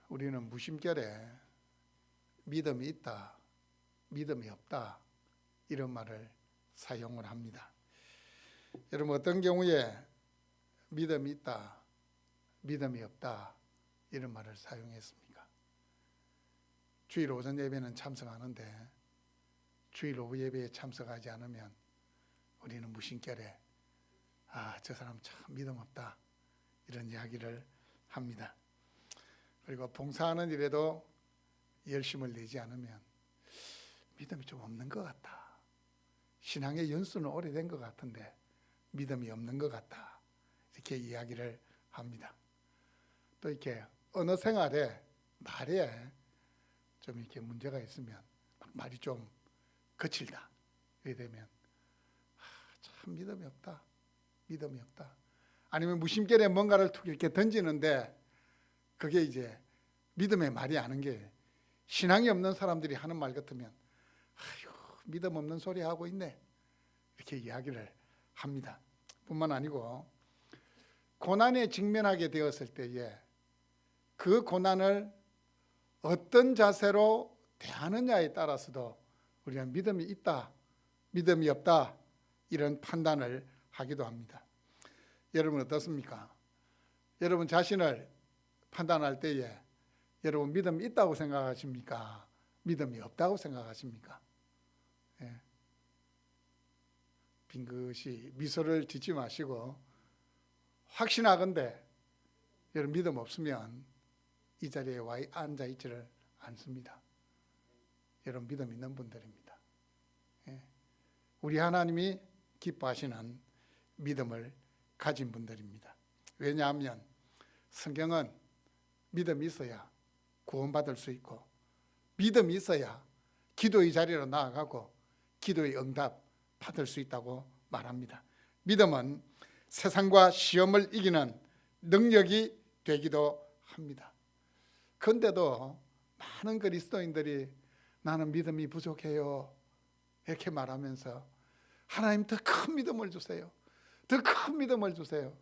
우리는 무심결에 믿음이 있다, 믿음이 없다 이런 말을 사용을 합니다. 여러분, 어떤 경우에 믿음이 있다, 믿음이 없다 이런 말을 사용했습니까? 주일 오전 예배는 참석하는데 주일 오후 예배에 참석하지 않으면 우리는 무심결에 저 사람 참 믿음 없다 이런 이야기를 합니다. 그리고 봉사하는 일에도 열심을 내지 않으면 믿음이 좀 없는 것 같다, 신앙의 연수는 오래된 것 같은데 믿음이 없는 것 같다 이렇게 이야기를 합니다. 또 이렇게 언어 생활에 말에 좀 이렇게 문제가 있으면 말이 좀 거칠다 이렇게 되면 참 믿음이 없다, 믿음이 없다. 아니면 무심결에 뭔가를 툭 이렇게 던지는데 그게 이제 믿음의 말이 아닌 게 신앙이 없는 사람들이 하는 말 같으면 아유 믿음 없는 소리 하고 있네 이렇게 이야기를 합니다. 뿐만 아니고 고난에 직면하게 되었을 때에 그 고난을 어떤 자세로 대하느냐에 따라서도 우리는 믿음이 있다, 믿음이 없다 이런 판단을 하기도 합니다. 여러분 어떻습니까? 여러분 자신을 판단할 때에 여러분 믿음이 있다고 생각하십니까? 믿음이 없다고 생각하십니까? 예. 빙긋이 미소를 짓지 마시고 확신하건대 여러분 믿음 없으면 이 자리에 앉아 있지를 않습니다. 여러분 믿음 있는 분들입니다. 예. 우리 하나님이 기뻐하시는 믿음을 가진 분들입니다. 왜냐하면 성경은 믿음이 있어야 구원받을 수 있고 믿음이 있어야 기도의 자리로 나아가고 기도의 응답 받을 수 있다고 말합니다. 믿음은 세상과 시험을 이기는 능력이 되기도 합니다. 그런데도 많은 그리스도인들이 나는 믿음이 부족해요 이렇게 말하면서 하나님 더 큰 믿음을 주세요, 더 큰 믿음을 주세요,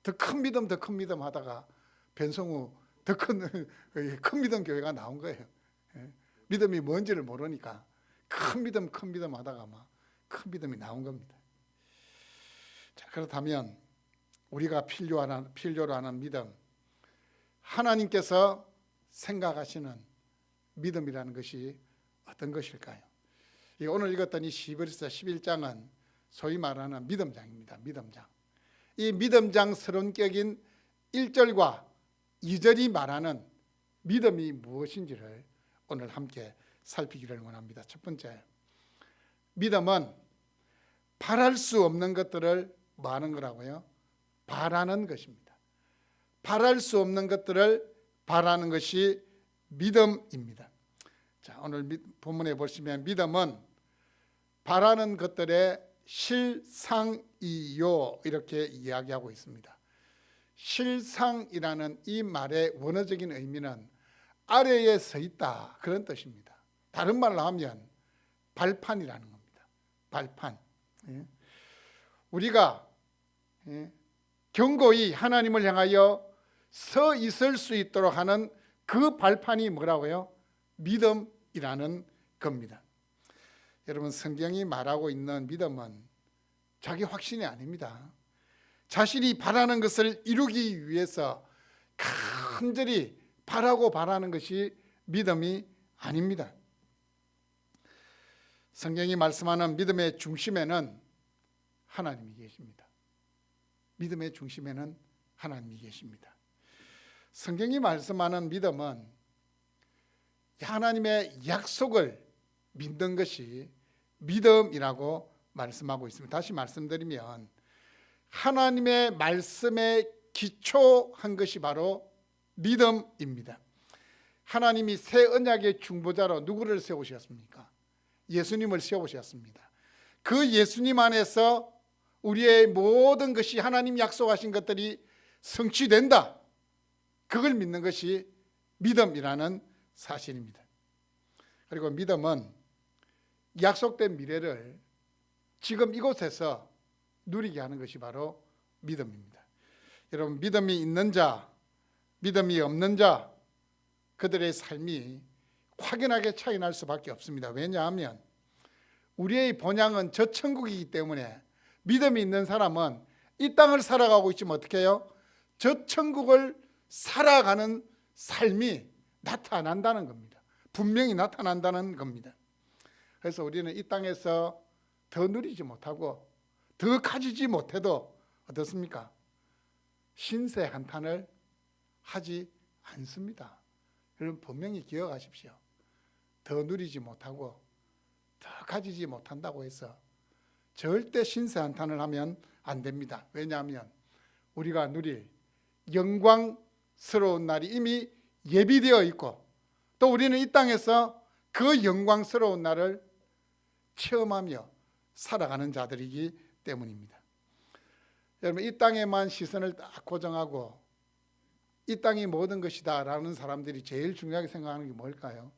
더 큰 믿음, 더 큰 믿음 하다가 변성후 더 큰 믿음 교회가 나온 거예요. 믿음이 뭔지를 모르니까 큰 믿음 하다가 막 큰 믿음이 나온 겁니다. 자, 그렇다면 우리가 필요로 하는 믿음, 하나님께서 생각하시는 믿음이라는 것이 어떤 것일까요? 오늘 읽었던 이 히브리서 11장은 소위 말하는 믿음장입니다. 믿음장. 이 믿음장 서론격인 1절과 2절이 말하는 믿음이 무엇인지를 오늘 함께 살피기를 원합니다. 첫 번째, 믿음은 바랄 수 없는 것들을 뭐 하는 거라고요? 바라는 것입니다. 바랄 수 없는 것들을 바라는 것이 믿음입니다. 자, 오늘 본문에 보시면 믿음은 바라는 것들의 실상이요 이렇게 이야기하고 있습니다. 실상이라는 이 말의 원어적인 의미는 아래에 서 있다 그런 뜻입니다. 다른 말로 하면 발판이라는 겁니다. 발판. 우리가 견고히 하나님을 향하여 서 있을 수 있도록 하는 그 발판이 뭐라고요? 믿음이라는 겁니다. 여러분, 성경이 말하고 있는 믿음은 자기 확신이 아닙니다. 자신이 바라는 것을 이루기 위해서 간절히 바라는 것이 믿음이 아닙니다. 성경이 말씀하는 믿음의 중심에는 하나님이 계십니다. 믿음의 중심에는 하나님이 계십니다. 성경이 말씀하는 믿음은 하나님의 약속을 믿는 것이 믿음이라고 말씀하고 있습니다. 다시 말씀드리면 하나님의 말씀에 기초한 것이 바로 믿음입니다. 하나님이 새 언약의 중보자로 누구를 세우셨습니까? 예수님을 세우셨습니다. 그 예수님 안에서 우리의 모든 것이 하나님 약속하신 것들이 성취된다. 그걸 믿는 것이 믿음이라는 사실입니다. 그리고 믿음은 약속된 미래를 지금 이곳에서 누리게 하는 것이 바로 믿음입니다. 여러분, 믿음이 있는 자, 믿음이 없는 자 그들의 삶이 확연하게 차이 날 수밖에 없습니다. 왜냐하면 우리의 본향은 저 천국이기 때문에 믿음이 있는 사람은 이 땅을 살아가고 있지만 어떻게 해요? 저 천국을 살아가는 삶이 나타난다는 겁니다. 분명히 나타난다는 겁니다. 그래서 우리는 이 땅에서 더 누리지 못하고 더 가지지 못해도 어떻습니까? 신세 한탄을 하지 않습니다. 여러분 분명히 기억하십시오. 더 누리지 못하고 더 가지지 못한다고 해서 절대 신세 한탄을 하면 안 됩니다. 왜냐하면 우리가 누릴 영광스러운 날이 이미 예비되어 있고 또 우리는 이 땅에서 그 영광스러운 날을 체험하며 살아가는 자들이기 때문입니다. 여러분 이 땅에만 시선을 딱 고정하고 이 땅이 모든 것이다 라는 사람들이 제일 중요하게 생각하는 게 뭘까요?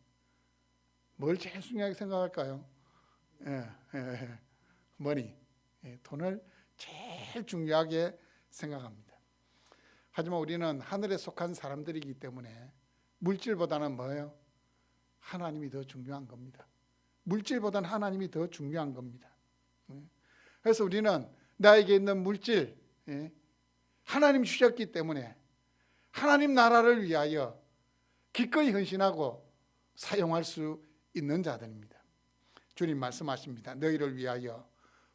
뭘 제일 중요하게 생각할까요? 머니, 돈을 제일 중요하게 생각합니다. 하지만 우리는 하늘에 속한 사람들이기 때문에 물질보다는 뭐예요? 하나님이 더 중요한 겁니다. 물질보다는 하나님이 더 중요한 겁니다. 그래서 우리는 나에게 있는 물질, 하나님 주셨기 때문에 하나님 나라를 위하여 기꺼이 헌신하고 사용할 수 있는 자들입니다. 주님 말씀하십니다. 너희를 위하여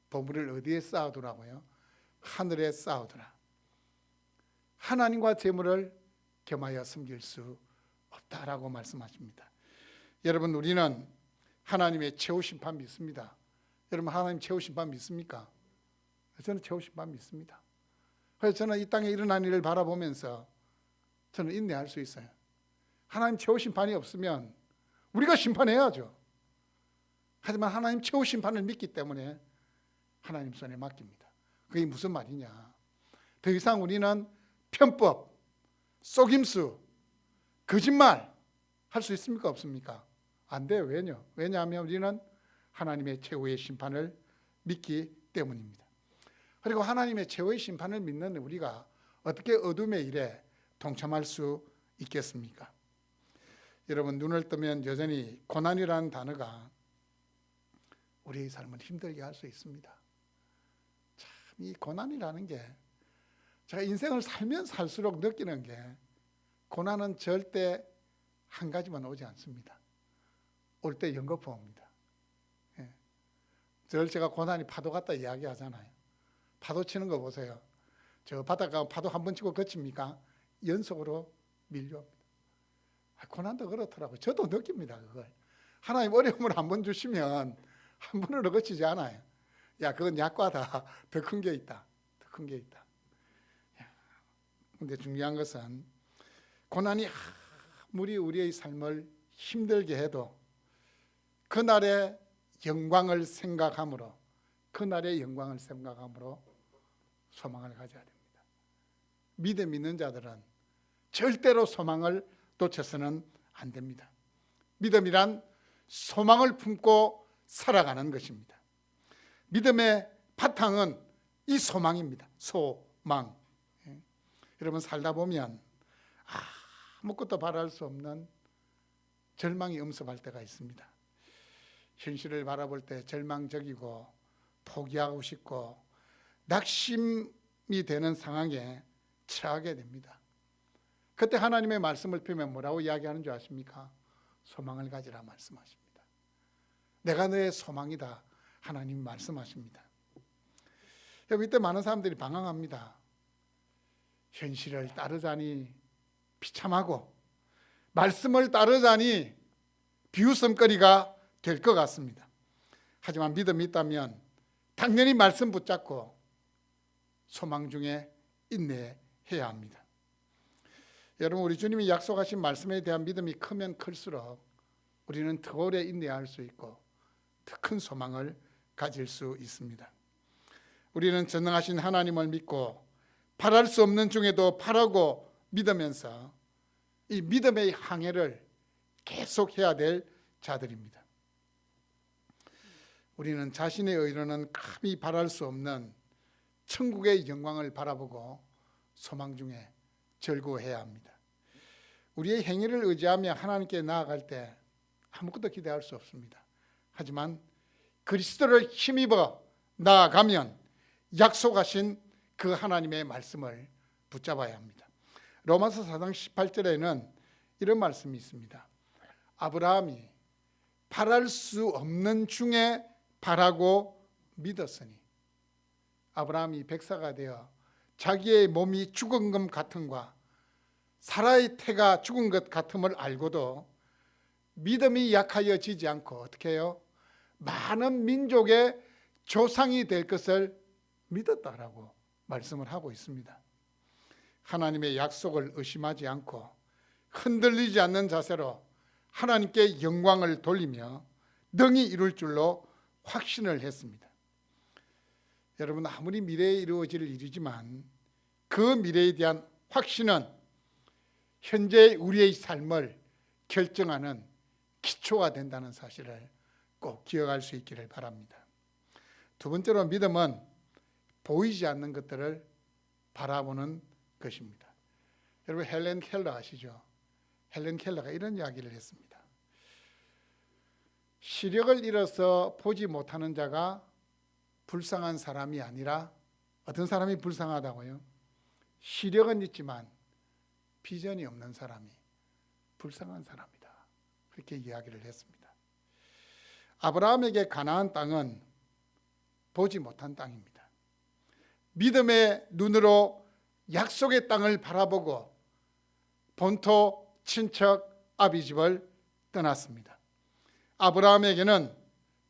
보물을 어디에 쌓아두라고요? 하늘에 쌓아두라. 하나님과 재물을 겸하여 섬길 수 없다라고 말씀하십니다. 여러분 우리는 하나님의 최후 심판 믿습니다. 여러분 하나님 최후 심판 믿습니까? 저는 최후 심판 믿습니다. 그래서 저는 이 땅에 일어난 일을 바라보면서 저는 인내할 수 있어요. 하나님 최후 심판이 없으면 우리가 심판해야죠. 하지만 하나님 최후 심판을 믿기 때문에 하나님 손에 맡깁니다. 그게 무슨 말이냐? 더 이상 우리는 편법, 속임수, 거짓말 할 수 있습니까? 없습니까? 안 돼요. 왜냐하면 우리는 하나님의 최후의 심판을 믿기 때문입니다. 그리고 하나님의 최후의 심판을 믿는 우리가 어떻게 어둠의 일에 동참할 수 있겠습니까? 여러분 눈을 뜨면 여전히 고난이라는 단어가 우리의 삶을 힘들게 할 수 있습니다. 참 이 고난이라는 게 제가 인생을 살면 살수록 느끼는 게 고난은 절대 한 가지만 오지 않습니다. 올 때 연거푸 옵니다. 제가 고난이 파도 같다 이야기하잖아요. 파도 치는 거 보세요. 저 바닷가 파도 한 번 치고 그칩니까? 연속으로 밀려옵니다. 고난도 그렇더라고요. 저도 느낍니다. 그걸. 하나님 어려움을 한 번 주시면 한 번으로 그치지 않아요. 야 그건 약과다. 더 큰 게 있다. 더 큰 게 있다. 그런데 중요한 것은 고난이 아무리 우리의 삶을 힘들게 해도 그날의 영광을 생각함으로 소망을 가져야 됩니다. 믿음 있는 자들은 절대로 소망을 놓쳐서는 안 됩니다. 믿음이란 소망을 품고 살아가는 것입니다. 믿음의 바탕은 이 소망입니다. 소망. 여러분 살다 보면 아무것도 바랄 수 없는 절망이 엄습할 때가 있습니다. 현실을 바라볼 때 절망적이고 포기하고 싶고 낙심이 되는 상황에 처하게 됩니다. 그때 하나님의 말씀을 펴면 뭐라고 이야기하는 줄 아십니까? 소망을 가지라 말씀하십니다. 내가 너의 소망이다 하나님이 말씀하십니다. 이때 많은 사람들이 방황합니다. 현실을 따르자니 비참하고 말씀을 따르자니 비웃음거리가 될 것 같습니다. 하지만 믿음이 있다면 당연히 말씀 붙잡고 소망 중에 인내해야 합니다. 여러분 우리 주님이 약속하신 말씀에 대한 믿음이 크면 클수록 우리는 더 오래 인내할 수 있고 더 큰 소망을 가질 수 있습니다. 우리는 전능하신 하나님을 믿고 바랄 수 없는 중에도 바라고 믿으면서 이 믿음의 항해를 계속해야 될 자들입니다. 우리는 자신의 의로는 감히 바랄 수 없는 천국의 영광을 바라보고 소망 중에 절구해야 합니다. 우리의 행위를 의지하며 하나님께 나아갈 때 아무것도 기대할 수 없습니다. 하지만 그리스도를 힘입어 나아가면 약속하신 그 하나님의 말씀을 붙잡아야 합니다. 로마서 4장 18절에는 이런 말씀이 있습니다. 아브라함이 바랄 수 없는 중에 바라고 믿었으니, 아브라함이 백사가 되어 자기의 몸이 죽은 것 같음과 사라의 태가 죽은 것 같음을 알고도 믿음이 약하여지지 않고 어떻게 해요? 많은 민족의 조상이 될 것을 믿었다라고 말씀을 하고 있습니다. 하나님의 약속을 의심하지 않고 흔들리지 않는 자세로 하나님께 영광을 돌리며 능히 이룰 줄로 확신을 했습니다. 여러분, 아무리 미래에 이루어질 일이지만 그 미래에 대한 확신은 현재 우리의 삶을 결정하는 기초가 된다는 사실을 꼭 기억할 수 있기를 바랍니다. 두 번째로 믿음은 보이지 않는 것들을 바라보는 것입니다. 여러분, 헬렌 켈러 아시죠? 헬렌 켈러가 이런 이야기를 했습니다. 시력을 잃어서 보지 못하는 자가 불쌍한 사람이 아니라 어떤 사람이 불쌍하다고요? 시력은 있지만 비전이 없는 사람이 불쌍한 사람이다. 그렇게 이야기를 했습니다. 아브라함에게 가나안 땅은 보지 못한 땅입니다. 믿음의 눈으로 약속의 땅을 바라보고 본토 친척 아비집을 떠났습니다. 아브라함에게는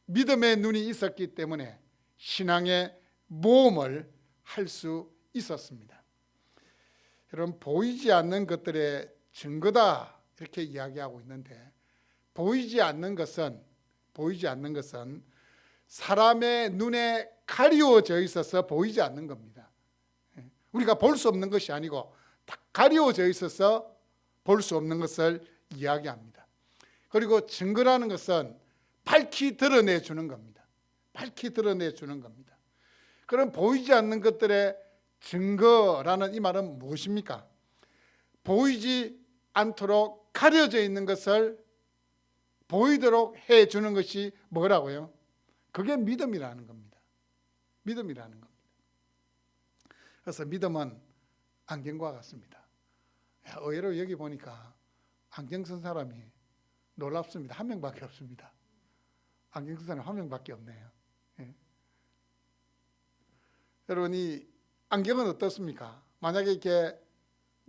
믿음의 눈이 있었기 때문에 신앙의 모험을 할 수 있었습니다. 여러분, 보이지 않는 것들의 증거다 이렇게 이야기하고 있는데, 보이지 않는 것은 사람의 눈에 가리워져 있어서 보이지 않는 겁니다. 우리가 볼 수 없는 것이 아니고 다 가리워져 있어서 볼 수 없는 것을 이야기합니다. 그리고 증거라는 것은 밝히 드러내 주는 겁니다. 밝히 드러내 주는 겁니다. 그럼 보이지 않는 것들의 증거라는 이 말은 무엇입니까? 보이지 않도록 가려져 있는 것을 보이도록 해주는 것이 뭐라고요? 그게 믿음이라는 겁니다. 믿음이라는 겁니다. 그래서 믿음은 안경과 같습니다. 의외로 여기 보니까 안경 쓴 사람이 놀랍습니다. 한 명밖에 없습니다. 안경 쓴 사람이 한 명밖에 없네요. 예. 여러분, 이 안경은 어떻습니까? 만약에 이렇게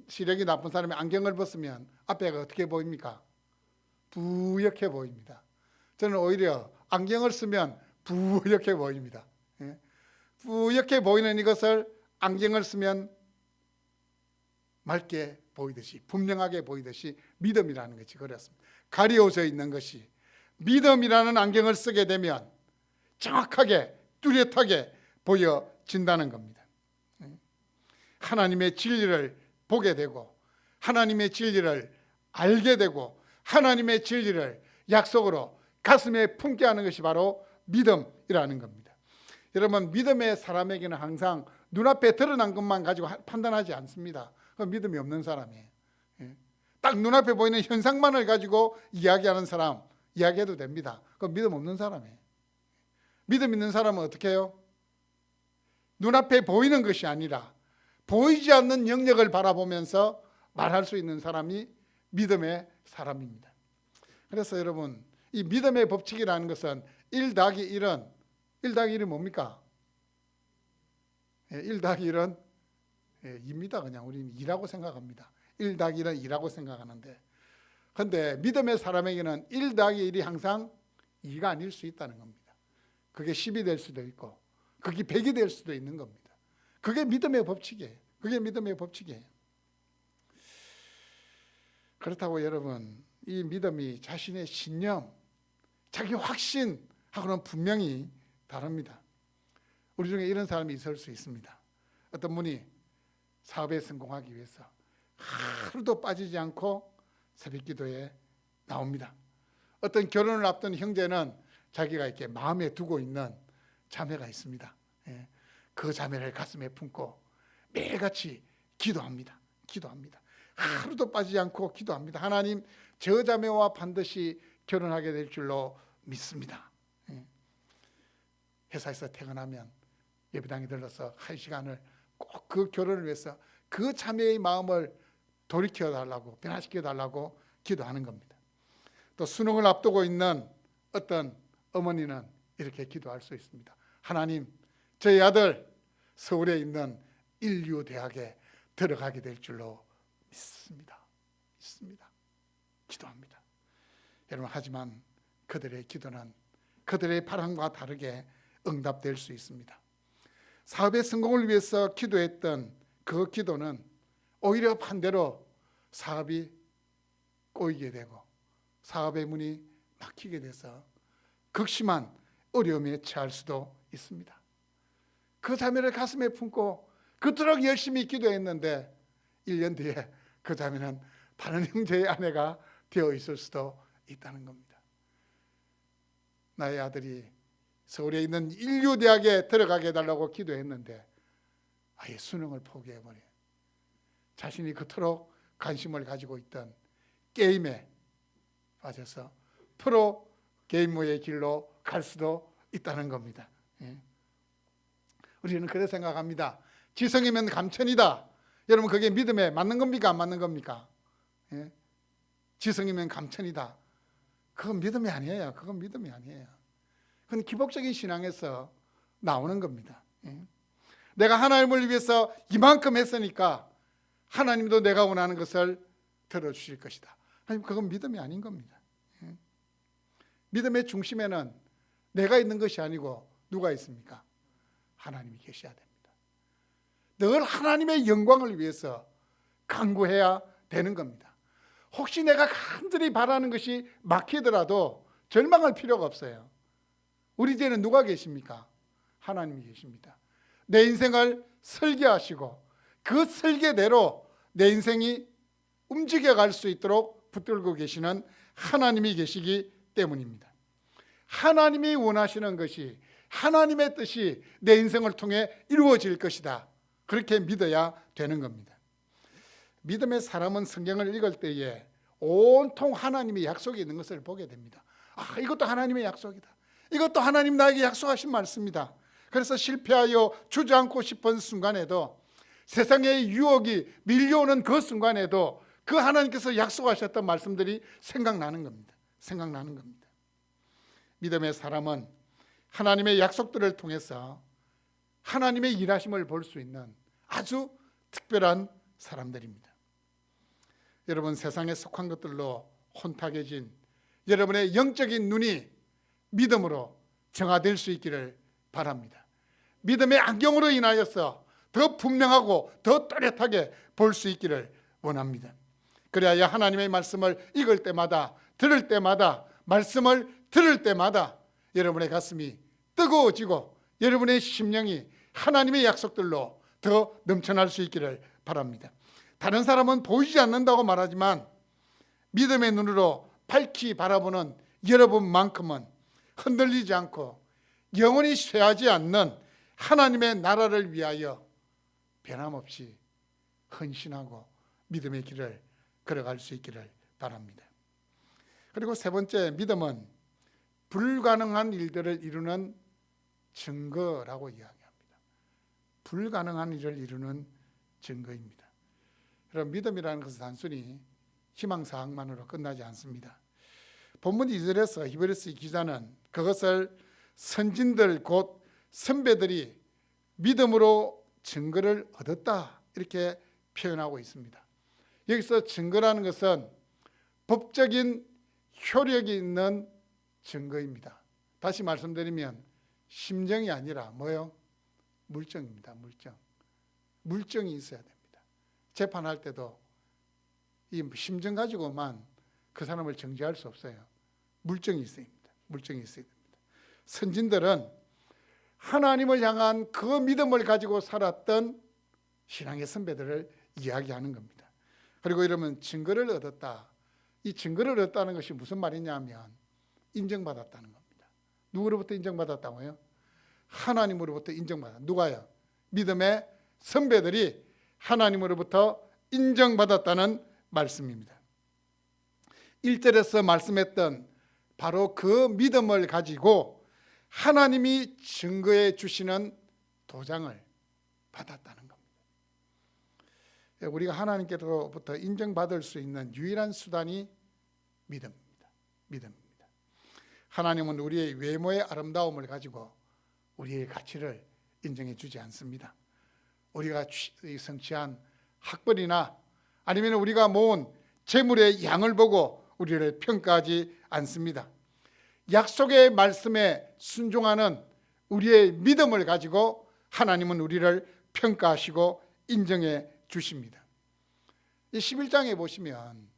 시력이 나쁜 사람이 안경을 벗으면 앞에가 어떻게 보입니까? 부옇게 보입니다. 저는 오히려 안경을 쓰면 부옇게 보입니다. 예. 부옇게 보이는 이것을 안경을 쓰면 맑게 보이듯이, 분명하게 보이듯이 믿음이라는 것이 그렇습니다. 가려져 있는 것이 믿음이라는 안경을 쓰게 되면 정확하게 뚜렷하게 보여진다는 겁니다. 하나님의 진리를 보게 되고 하나님의 진리를 알게 되고 하나님의 진리를 약속으로 가슴에 품게 하는 것이 바로 믿음이라는 겁니다. 여러분, 믿음의 사람에게는 항상 눈앞에 드러난 것만 가지고 판단하지 않습니다. 그건 믿음이 없는 사람이에요. 딱 눈앞에 보이는 현상만을 가지고 이야기하는 사람 이야기해도 됩니다. 그건 믿음 없는 사람이에요. 믿음 있는 사람은 어떻게 해요? 눈앞에 보이는 것이 아니라 보이지 않는 영역을 바라보면서 말할 수 있는 사람이 믿음의 사람입니다. 그래서 여러분, 이 믿음의 법칙이라는 것은 1 더하기 1은 1 더하기 1이 뭡니까? 1 더하기 1은 2입니다. 그냥 우리는 2라고 생각합니다. 1 더하기 1은 2라고 생각하는데, 그런데 믿음의 사람에게는 1 더하기 1이 항상 2가 아닐 수 있다는 겁니다. 그게 10이 될 수도 있고 그게 100이 될 수도 있는 겁니다. 그게 믿음의 법칙이에요. 그게 믿음의 법칙이에요. 그렇다고 여러분, 이 믿음이 자신의 신념, 자기 확신하고는 분명히 다릅니다. 우리 중에 이런 사람이 있을 수 있습니다. 어떤 분이 사업에 성공하기 위해서 하루도 빠지지 않고 새벽 기도에 나옵니다. 어떤 결혼을 앞둔 형제는 자기가 이렇게 마음에 두고 있는 자매가 있습니다. 그 자매를 가슴에 품고 매일같이 기도합니다. 하루도 빠지지 않고 기도합니다. 하나님, 저 자매와 반드시 결혼하게 될 줄로 믿습니다. 회사에서 퇴근하면 예배당에 들러서 1시간을 꼭 그 결혼을 위해서 그 자매의 마음을 돌이켜 달라고, 변화시켜 달라고 기도하는 겁니다. 또 수능을 앞두고 있는 어떤 어머니는 이렇게 기도할 수 있습니다. 하나님, 저희 아들 서울에 있는 인류대학에 들어가게 될 줄로 믿습니다. 기도합니다. 여러분, 하지만 그들의 기도는 그들의 바람과 다르게 응답될 수 있습니다. 사업의 성공을 위해서 기도했던 그 기도는 오히려 반대로 사업이 꼬이게 되고 사업의 문이 막히게 돼서 극심한 어려움에 처할 수도 있습니다. 그 자매를 가슴에 품고 그토록 열심히 기도했는데 1년 뒤에 그 자매는 다른 형제의 아내가 되어 있을 수도 있다는 겁니다. 나의 아들이 서울에 있는 인류대학에 들어가게 해달라고 기도했는데 아예 수능을 포기해버려요. 자신이 그토록 관심을 가지고 있던 게임에 빠져서 프로 게이머의 길로 갈 수도 있다는 겁니다. 우리는 그렇게 생각합니다. 지성이면 감천이다. 여러분, 그게 믿음에 맞는 겁니까? 안 맞는 겁니까? 지성이면 감천이다. 그건 믿음이 아니에요. 그건 믿음이 아니에요. 그건 기복적인 신앙에서 나오는 겁니다. 내가 하나님을 위해서 이만큼 했으니까 하나님도 내가 원하는 것을 들어주실 것이다. 하나님, 그건 믿음이 아닌 겁니다. 믿음의 중심에는 내가 있는 것이 아니고 누가 있습니까? 하나님이 계셔야 됩니다. 늘 하나님의 영광을 위해서 간구해야 되는 겁니다. 혹시 내가 간절히 바라는 것이 막히더라도 절망할 필요가 없어요. 우리 뒤에는 누가 계십니까? 하나님이 계십니다. 내 인생을 설계하시고 그 설계대로 내 인생이 움직여갈 수 있도록 붙들고 계시는 하나님이 계시기 때문입니다. 하나님이 원하시는 것이, 하나님의 뜻이 내 인생을 통해 이루어질 것이다. 그렇게 믿어야 되는 겁니다. 믿음의 사람은 성경을 읽을 때에 온통 하나님의 약속이 있는 것을 보게 됩니다. 아, 이것도 하나님의 약속이다. 이것도 하나님 나에게 약속하신 말씀이다. 그래서 실패하여 주저앉고 싶은 순간에도, 세상의 유혹이 밀려오는 그 순간에도 그 하나님께서 약속하셨던 말씀들이 생각나는 겁니다. 믿음의 사람은 하나님의 약속들을 통해서 하나님의 일하심을 볼 수 있는 아주 특별한 사람들입니다. 여러분, 세상에 속한 것들로 혼탁해진 여러분의 영적인 눈이 믿음으로 정화될 수 있기를 바랍니다. 믿음의 안경으로 인하여서 더 분명하고 더 또렷하게 볼 수 있기를 원합니다. 그래야 하나님의 말씀을 읽을 때마다, 들을 때마다, 말씀을 들을 때마다 여러분의 가슴이 뜨거워지고 여러분의 심령이 하나님의 약속들로 더 넘쳐날 수 있기를 바랍니다. 다른 사람은 보이지 않는다고 말하지만 믿음의 눈으로 밝히 바라보는 여러분만큼은 흔들리지 않고 영원히 쇠하지 않는 하나님의 나라를 위하여 변함없이 헌신하고 믿음의 길을 걸어갈 수 있기를 바랍니다. 그리고 세 번째, 믿음은 불가능한 일들을 이루는 증거라고 이야기합니다. 불가능한 일을 이루는 증거입니다. 여러분, 믿음이라는 것은 단순히 희망사항만으로 끝나지 않습니다. 본문 2절에서 히브리서 기자는 그것을 선진들 곧 선배들이 믿음으로 증거를 얻었다, 이렇게 표현하고 있습니다. 여기서 증거라는 것은 법적인 효력이 있는 증거입니다. 다시 말씀드리면 심정이 아니라 뭐요? 물증입니다. 물증이 있어야 됩니다. 재판할 때도 이 심정 가지고만 그 사람을 정죄할 수 없어요. 물증이 있어야 됩니다. 선진들은 하나님을 향한 그 믿음을 가지고 살았던 신앙의 선배들을 이야기하는 겁니다. 그리고 이러면 증거를 얻었다. 이 증거를 얻었다는 것이 무슨 말이냐면 인정받았다는 겁니다. 누구로부터 인정받았다고요? 하나님으로부터 인정받았다. 누가요? 믿음의 선배들이 하나님으로부터 인정받았다는 말씀입니다. 1절에서 말씀했던 바로 그 믿음을 가지고 하나님이 증거해 주시는 도장을 받았다는 겁니다. 우리가 하나님께로부터 인정받을 수 있는 유일한 수단이 믿음입니다. 믿음입니다. 하나님은 우리의 외모의 아름다움을 가지고 우리의 가치를 인정해 주지 않습니다. 우리가 성취한 학벌이나 아니면 우리가 모은 재물의 양을 보고 우리를 평가하지 않습니다. 약속의 말씀에 순종하는 우리의 믿음을 가지고 하나님은 우리를 평가하시고 인정해 주십니다. 이 11장에 보시면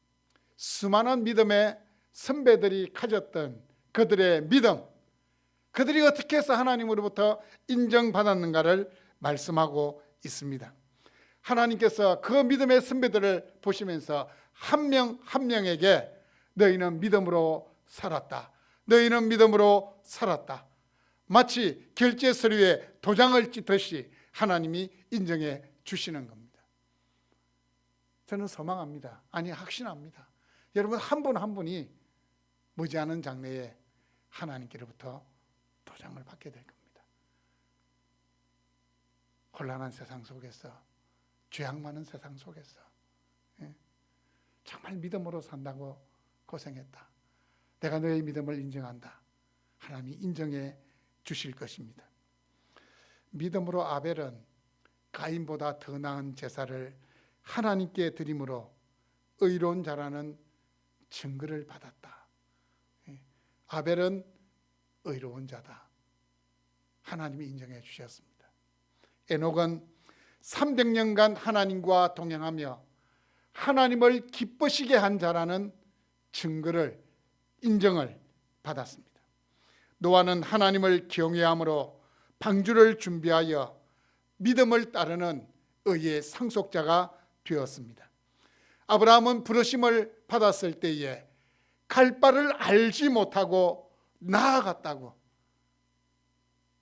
수많은 믿음의 선배들이 가졌던 그들의 믿음, 그들이 어떻게 해서 하나님으로부터 인정받았는가를 말씀하고 있습니다. 하나님께서 그 믿음의 선배들을 보시면서 한 명 한 명에게 너희는 믿음으로 살았다, 너희는 믿음으로 살았다, 마치 결제 서류에 도장을 찍듯이 하나님이 인정해 주시는 겁니다. 저는 소망합니다. 아니 확신합니다. 여러분 한 분 한 분이 머지않은 장래에 하나님께로부터 도장을 받게 될 겁니다. 혼란한 세상 속에서, 죄악 많은 세상 속에서 정말 믿음으로 산다고 고생했다, 내가 너의 믿음을 인정한다, 하나님이 인정해 주실 것입니다. 믿음으로 아벨은 가인보다 더 나은 제사를 하나님께 드림으로 의로운 자라는 증거를 받았다. 아벨은 의로운 자다, 하나님이 인정해 주셨습니다. 에녹은 300년간 하나님과 동행하며 하나님을 기쁘시게 한 자라는 증거를, 인정을 받았습니다. 노아는 하나님을 경외함으로 방주를 준비하여 믿음을 따르는 의의 상속자가 되었습니다. 아브라함은 부르심을 받았을 때에 갈 바를 알지 못하고 나아갔다고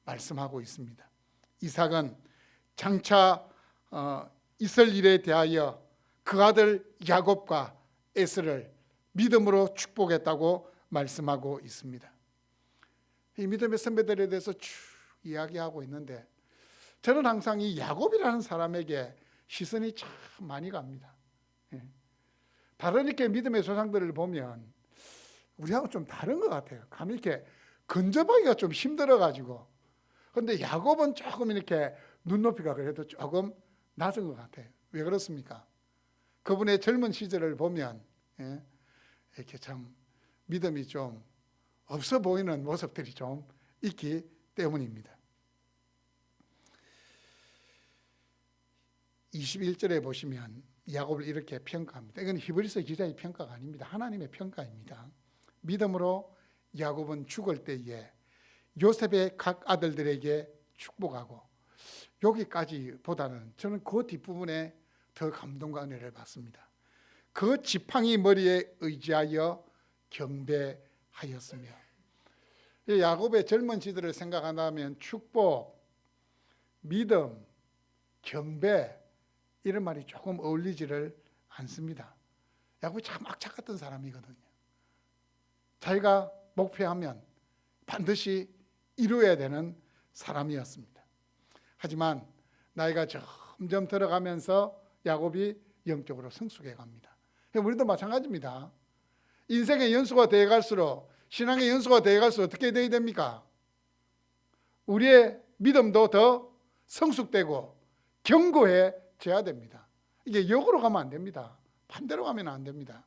말씀하고 있습니다. 이삭은 장차 있을 일에 대하여 그 아들 야곱과 에서를 믿음으로 축복했다고 말씀하고 있습니다. 이 믿음의 선배들에 대해서 쭉 이야기하고 있는데 저는 항상 이 야곱이라는 사람에게 시선이 참 많이 갑니다. 다른 이렇게 믿음의 조상들을 보면 우리하고 좀 다른 것 같아요. 감히 이렇게 근접하기가 좀 힘들어가지고. 그런데 야곱은 조금 이렇게 눈높이가 그래도 조금 낮은 것 같아요. 왜 그렇습니까? 그분의 젊은 시절을 보면 이렇게 참 믿음이 좀 없어 보이는 모습들이 좀 있기 때문입니다. 21절에 보시면 야곱을 이렇게 평가합니다. 이건 히브리서 기자의 평가가 아닙니다. 하나님의 평가입니다. 믿음으로 야곱은 죽을 때에 요셉의 각 아들들에게 축복하고, 여기까지 보다는 저는 그 뒷부분에 더 감동과 은혜를 받습니다. 그 지팡이 머리에 의지하여 경배하였으며. 야곱의 젊은 시절을 생각한다면 축복, 믿음, 경배 이런 말이 조금 어울리지를 않습니다. 야곱이 참 악착 같은 사람이거든요. 자기가 목표하면 반드시 이루어야 되는 사람이었습니다. 하지만 나이가 점점 들어가면서 야곱이 영적으로 성숙해 갑니다. 우리도 마찬가지입니다. 인생의 연수가 되어갈수록, 신앙의 연수가 되어갈수록 어떻게 되어야 됩니까? 우리의 믿음도 더 성숙되고 견고해져야 됩니다. 이게 역으로 가면 안 됩니다. 반대로 가면 안 됩니다.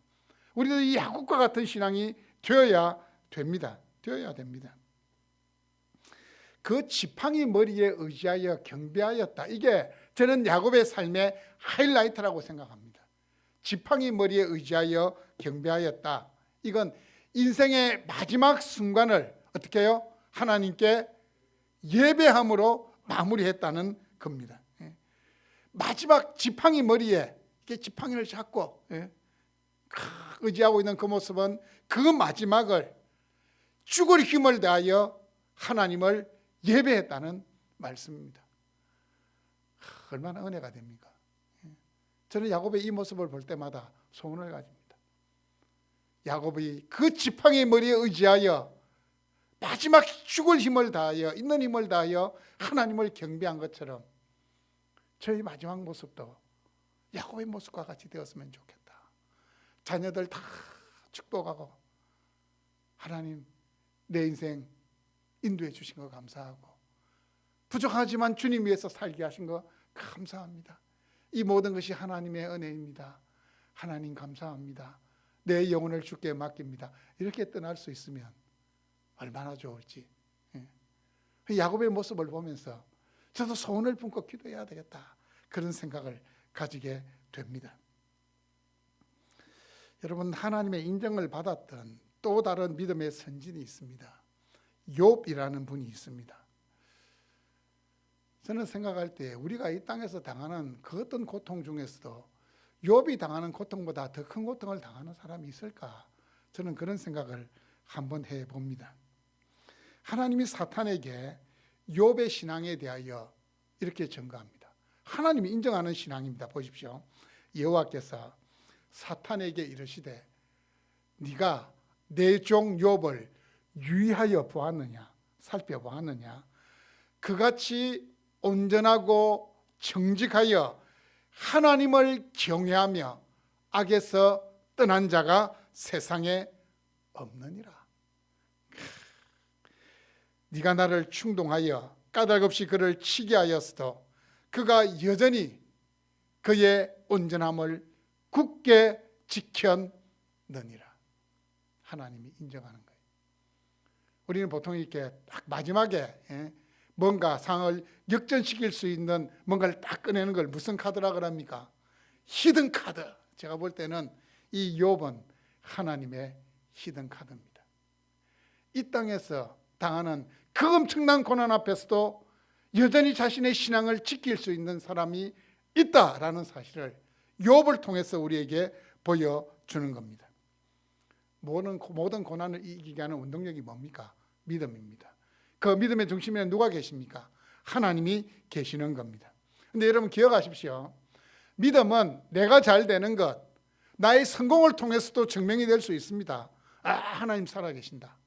우리도 이 야곱과 같은 신앙이 되어야 됩니다. 되어야 됩니다. 그 지팡이 머리에 의지하여 경배하였다. 이게 저는 야곱의 삶의 하이라이트라고 생각합니다. 지팡이 머리에 의지하여 경배하였다. 이건 인생의 마지막 순간을 어떻게 해요? 하나님께 예배함으로 마무리했다는 겁니다. 마지막 지팡이 머리에 이렇게 지팡이를 잡고 의지하고 있는 그 모습은 그 마지막을 죽을 힘을 다하여 하나님을 예배했다는 말씀입니다. 얼마나 은혜가 됩니까? 저는 야곱의 이 모습을 볼 때마다 소원을 가집니다. 야곱이 그 지팡이 머리에 의지하여 마지막 죽을 힘을 다하여 있는 힘을 다하여 하나님을 경배한 것처럼 저희 마지막 모습도 야곱의 모습과 같이 되었으면 좋겠다. 자녀들 다 축복하고 하나님 내 인생 인도해 주신 거 감사하고 부족하지만 주님 위해서 살게 하신 거 감사합니다. 이 모든 것이 하나님의 은혜입니다. 하나님 감사합니다. 내 영혼을 주께 맡깁니다. 이렇게 떠날 수 있으면 얼마나 좋을지. 야곱의 모습을 보면서 저도 소원을 품고 기도해야 되겠다, 그런 생각을 가지게 됩니다. 여러분, 하나님의 인정을 받았던 또 다른 믿음의 선진이 있습니다. 욥이라는 분이 있습니다. 저는 생각할 때 우리가 이 땅에서 당하는 그 어떤 고통 중에서도 욥이 당하는 고통보다 더 큰 고통을 당하는 사람이 있을까? 저는 그런 생각을 한번 해봅니다. 하나님이 사탄에게 욥의 신앙에 대하여 이렇게 증거합니다. 하나님이 인정하는 신앙입니다. 보십시오. 여호와께서 사탄에게 이르시되 네가 내 종 욥을 유의하여 보았느냐, 살펴보았느냐? 그같이 온전하고 정직하여 하나님을 경외하며 악에서 떠난 자가 세상에 없느니라. 네가 나를 충동하여 까닭없이 그를 치게 하였어도 그가 여전히 그의 온전함을 굳게 지켰느니라. 하나님이 인정하는 거예요. 우리는 보통 이렇게 딱 마지막에 뭔가 상을 역전시킬 수 있는 뭔가를 딱 꺼내는 걸 무슨 카드라 그럽니까? 히든 카드. 제가 볼 때는 이 욥은 하나님의 히든 카드입니다. 이 땅에서 당하는 그 엄청난 고난 앞에서도 여전히 자신의 신앙을 지킬 수 있는 사람이 있다라는 사실을 욥을 통해서 우리에게 보여주는 겁니다. 모든 고난을 이기게 하는 운동력이 뭡니까? 믿음입니다. 그 믿음의 중심에 누가 계십니까? 하나님이 계시는 겁니다. 근데 여러분 기억하십시오. 믿음은 내가 잘 되는 것, 나의 성공을 통해서도 증명이 될 수 있습니다. 하나님 살아계신다.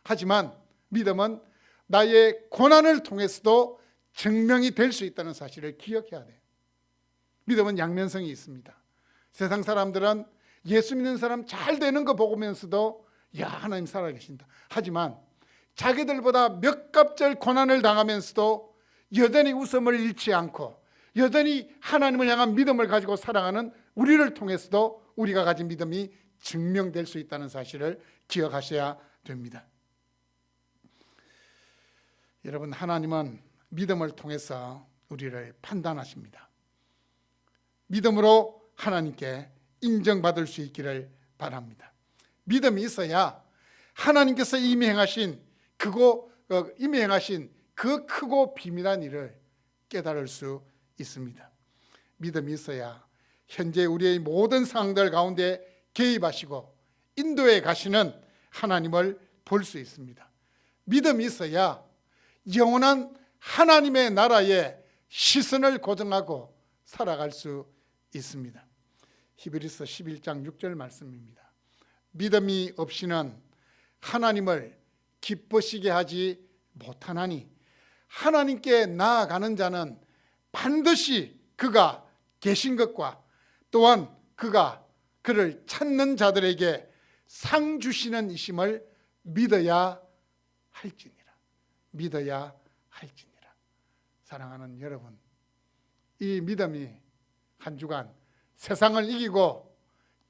하지만 믿음은 나의 고난을 통해서도 증명이 될 수 있다는 사실을 기억해야 돼요. 믿음은 양면성이 있습니다. 세상 사람들은 예수 믿는 사람 잘 되는 거 보면서도 야, 하나님 살아계신다. 하지만 자기들보다 몇 갑절 고난을 당하면서도 여전히 웃음을 잃지 않고 여전히 하나님을 향한 믿음을 가지고 살아가는 우리를 통해서도 우리가 가진 믿음이 증명될 수 있다는 사실을 기억하셔야 됩니다. 여러분, 하나님은 믿음을 통해서 우리를 판단하십니다. 믿음으로 하나님께 인정받을 수 있기를 바랍니다. 믿음이 있어야 하나님께서 이미 행하신 그 크고 비밀한 일을 깨달을 수 있습니다. 믿음이 있어야 현재 우리의 모든 상황들 가운데 개입하시고 인도해 가시는 하나님을 볼 수 있습니다. 믿음이 있어야 영원한 하나님의 나라에 시선을 고정하고 살아갈 수 있습니다. 히브리서 11장 6절 말씀입니다. 믿음이 없이는 하나님을 기쁘시게 하지 못하나니 하나님께 나아가는 자는 반드시 그가 계신 것과 또한 그가 그를 찾는 자들에게 상 주시는 이심을 믿어야 할지니라. 믿어야 할지니라. 사랑하는 여러분, 이 믿음이 한 주간 세상을 이기고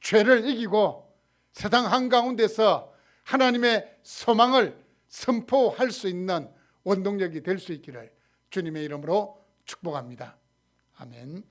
죄를 이기고 세상 한가운데서 하나님의 소망을 선포할 수 있는 원동력이 될 수 있기를 주님의 이름으로 축복합니다. 아멘.